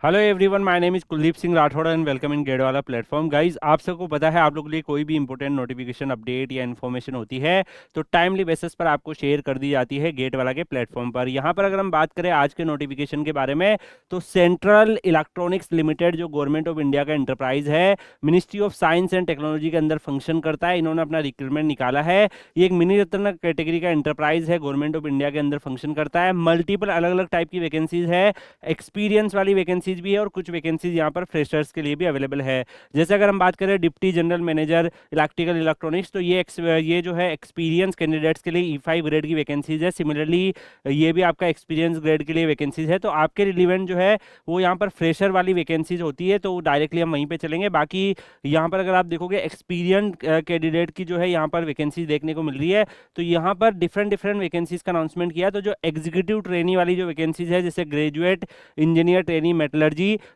Hello everyone, my name is Kuldeep Singh Rathore and welcome in Gedwala platform. Guys, आप सबको पता है आप लोगों के लिए कोई भी इंपॉर्टेंट नोटिफिकेशन अपडेट या इन्फॉर्मेशन होती है तो टाइमली बेसिस पर आपको शेयर कर दी जाती है गेट वाला के प्लेटफॉर्म पर। यहाँ पर अगर हम बात करें आज के नोटिफिकेशन के बारे में तो सेंट्रल इलेक्ट्रॉनिक्स लिमिटेड जो गवर्नमेंट ऑफ इंडिया का इंटरप्राइज है, ministry of science and technology के अंदर फंक्शन करता है। इन्होंने अपना रिक्रूटमेंट निकाला है। ये एक मिनी रत्न कैटेगरी का इंटरप्राइज है, गवर्नमेंट ऑफ इंडिया के अंदर फंक्शन करता है। मल्टीपल अलग अलग टाइप की वैकेंसीज है, एक्सपीरियंस वाली वैकेंसीज भी है और कुछ वैकेंसीज यहाँ पर फ्रेशर्स के लिए भी अवेलेबल है। जैसे अगर हम बात करें deputy general manager electrical electronics, तो ये जो है एक्सपीरियंस कैंडिडेट्स के लिए E5 ग्रेड की वैकेंसीज है। सिमिलरली ये भी आपका एक्सपीरियंस ग्रेड के लिए वैकेंसीज है। तो आपके रिलीवेंट जो है वो यहाँ पर फ्रेशर वाली वैकेंसीज होती है, तो डायरेक्टली हम वहीं पे चलेंगे। बाकी यहाँ पर अगर आप देखोगे एक्सपीरियंस कैंडिडेट की जो है यहाँ पर वैकेंसीज देखने को मिल रही है। तो यहाँ पर डिफरेंट डिफरेंट वैकेंसीज का अनाउंसमेंट किया। तो जो एग्जीक्यूटिव ट्रेनी वाली जो वैकेंसीज है, जैसे ग्रेजुएट इंजीनियर ट्रेनी मेटलर्जी,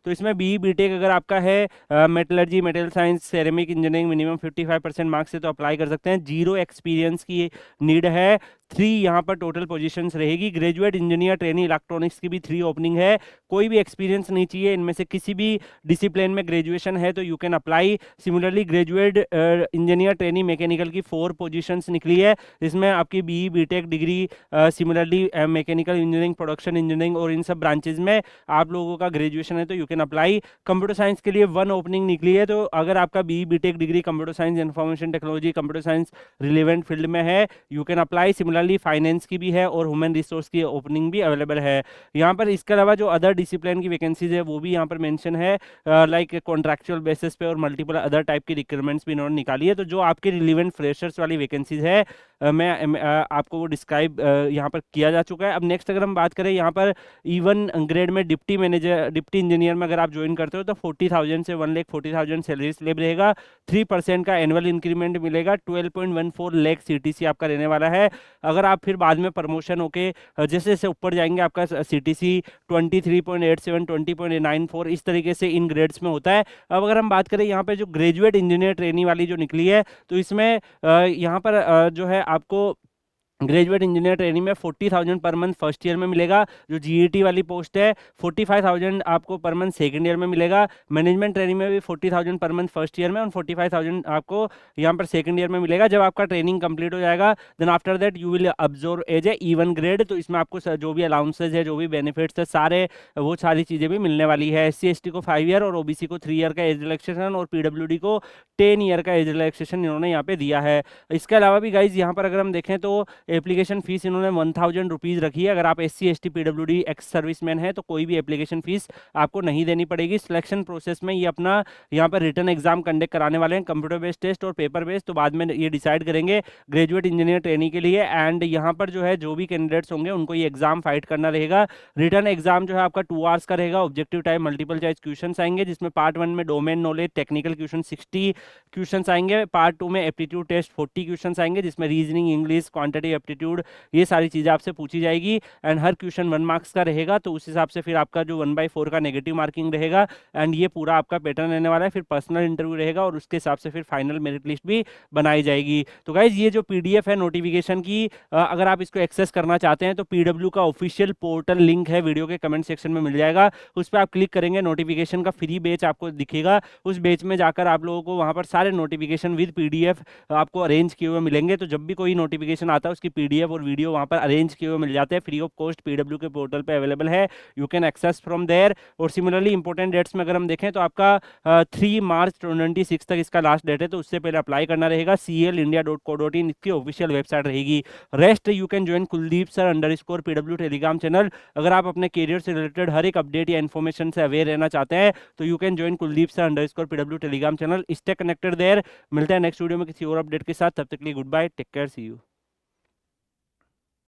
तो इसमें बी टेक अगर आपका है metallurgy, material science, ceramic engineering, minimum 55% marks से तो अप्लाई कर सकते हैं। जीरो एक्सपीरियंस की नीड है। 3 यहाँ पर टोटल पोजीशंस रहेगी। ग्रेजुएट इंजीनियर ट्रेनी इलेक्ट्रॉनिक्स की भी 3 ओपनिंग है। कोई भी एक्सपीरियंस नहीं चाहिए, इनमें से किसी भी डिसिप्लिन में ग्रेजुएशन है तो you can apply. Similarly graduate engineer trainee mechanical की 4 पोजीशंस निकली है, जिसमें आपकी B tech degree, similarly mechanical engineering, production engineering और इन सब ब्रांचेज में आप लोगों का ग्रेजुएशन है तो you can apply. Computer science के लिए 1 ओपनिंग निकली है, तो अगर आपका B tech degree computer science, information technology, computer science relevant field में है, you can apply. Similarly finance की भी है और ह्यूमन रिसोर्स की ओपनिंग भी अवेलेबल है यहाँ पर। इसके अलावा जो अदर डिसिप्लिन की वैकेंसीज है वो भी यहाँ पर मेंशन है, लाइक कॉन्ट्रैक्चुअल बेसिस पे और मल्टीपल अदर टाइप की रिक्वायरमेंट्स भी इन्होंने निकाली है। तो जो आपके रिलेवेंट फ्रेशर्स वाली वैकेंसीज है आपको वो डिस्क्राइब यहाँ पर किया जा चुका है। अब नेक्स्ट अगर हम बात करें यहाँ पर E1 ग्रेड में डिप्टी मैनेजर, डिप्टी इंजीनियर में अगर आप ज्वाइन करते हो तो 40,000 से 1,40,000 सैलरी स्लेब रहेगा। 3% का एनुअल इंक्रीमेंट मिलेगा। 12.14 लाख CTC आपका रहने वाला है। अगर आप फिर बाद में प्रमोशन होके जैसे जैसे ऊपर जाएंगे आपका CTC 23.87, 20.94 इस तरीके से इन ग्रेड्स में होता है। अब अगर हम बात करें यहाँ पे जो ग्रेजुएट इंजीनियर ट्रेनी वाली जो निकली है, तो इसमें यहाँ पर जो है आपको ग्रेजुएट इंजीनियर ट्रेनिंग में 40,000 पर मंथ फर्स्ट ईयर में मिलेगा। जो GET वाली पोस्ट है 45,000 आपको पर मंथ सेकंड ईयर में मिलेगा। मैनेजमेंट ट्रेनिंग में भी 40,000 पर मंथ फर्स्ट ईयर में और 45,000 आपको यहाँ पर सेकंड ईयर में मिलेगा। जब आपका ट्रेनिंग कंप्लीट हो जाएगा then after that you will observe as a E1 grade. तो इसमें आपको जो भी अलाउंसेज है, जो भी बेनिफिट्स है, वो सारी चीज़ें भी मिलने वाली है। SC ST को 5 ईयर और OBC को 3 ईयर का एज रिलैक्सेशन और PWD को 10 ईयर का एज रिलैक्सेशन इन्होंने यहाँ पे दिया है। इसके अलावा भी गाइज यहाँ पर अगर हम देखें तो एप्लीकेशन फीस इन्होंने 1,000 रुपीज़ रखी है। अगर आप SC ST PWD ex serviceman है तो कोई भी एप्लीकेशन फीस आपको नहीं देनी पड़ेगी। सिलेक्शन प्रोसेस में ये अपना यहाँ पर रिटर्न एग्जाम कंडक्ट कराने वाले हैं, कंप्यूटर बेस्ड टेस्ट और पेपर बेस्ड, तो बाद में ये डिसाइड करेंगे ग्रेजुएट इंजीनियर ट्रेनिंग के लिए। एंड यहाँ पर जो है जो भी कैंडिडेट्स होंगे उनको ये एग्जाम फाइट करना रहेगा। रिटर्न एग्जाम जो है आपका 2 आवर्स का रहेगा। Objective type multiple choice question आएंगे, जिसमें पार्ट 1 में domain knowledge technical question 60 question आएंगे। पार्ट 2 में एप्टीट्यूड टेस्ट 40 क्वेश्चन आएंगे, जिसमें रीजनिंग, इंग्लिश, क्वांटिटी एप्टीट्यूड ये सारी चीज़ें आपसे पूछी जाएगी। एंड हर क्वेश्चन 1 मार्क्स का रहेगा, तो उस हिसाब से फिर आपका जो 1/4 का नेगेटिव मार्किंग रहेगा। एंड ये पूरा आपका पैटर्न रहने वाला है। फिर पर्सनल इंटरव्यू रहेगा और उसके हिसाब से फिर फाइनल मेरिट लिस्ट भी बनाई जाएगी। तो गाइज ये जो PDF है नोटिफिकेशन की, अगर आप इसको एक्सेस करना चाहते हैं तो PW का ऑफिशियल पोर्टल लिंक है, वीडियो के कमेंट सेक्शन में मिल जाएगा। उस पर आप क्लिक करेंगे, नोटिफिकेशन का फ्री बैच आपको दिखेगा। उस बैच में जाकर आप लोगों को वहाँ पर सारे नोटिफिकेशन विद PDF आपको अरेंज किए हुए मिलेंगे। तो जब भी कोई नोटिफिकेशन आता है उसकी PDF और वीडियो वहाँ पर अरेंज किए हुए मिल जाते हैं। फ्री ऑफ कॉस्ट PW के पोर्टल पे अवेलेबल है, you can access from there. और सिमिलरली इंपॉर्टेंट डेट्स में अगर हम देखें तो आपका 3 मार्च 2026 तक इसका लास्ट डेट है, तो उससे पहले अप्लाई करना रहेगा। CLindia.co.in इसकी ऑफिशियल वेबसाइट रहेगी। Rest you can join Kuldeep sir _PW Telegram channel. अगर आप अपने करियर से रिलेटेड हर एक अपडेट या इन्फॉर्मेशन से अवेयर रहना चाहते हैं तो you can join Kuldeep sir _PW Telegram channel. Stay connected there. मिलते हैं नेक्स्ट वीडियो में किसी और अपडेट के साथ। तब तक के लिए goodbye, take care, see you.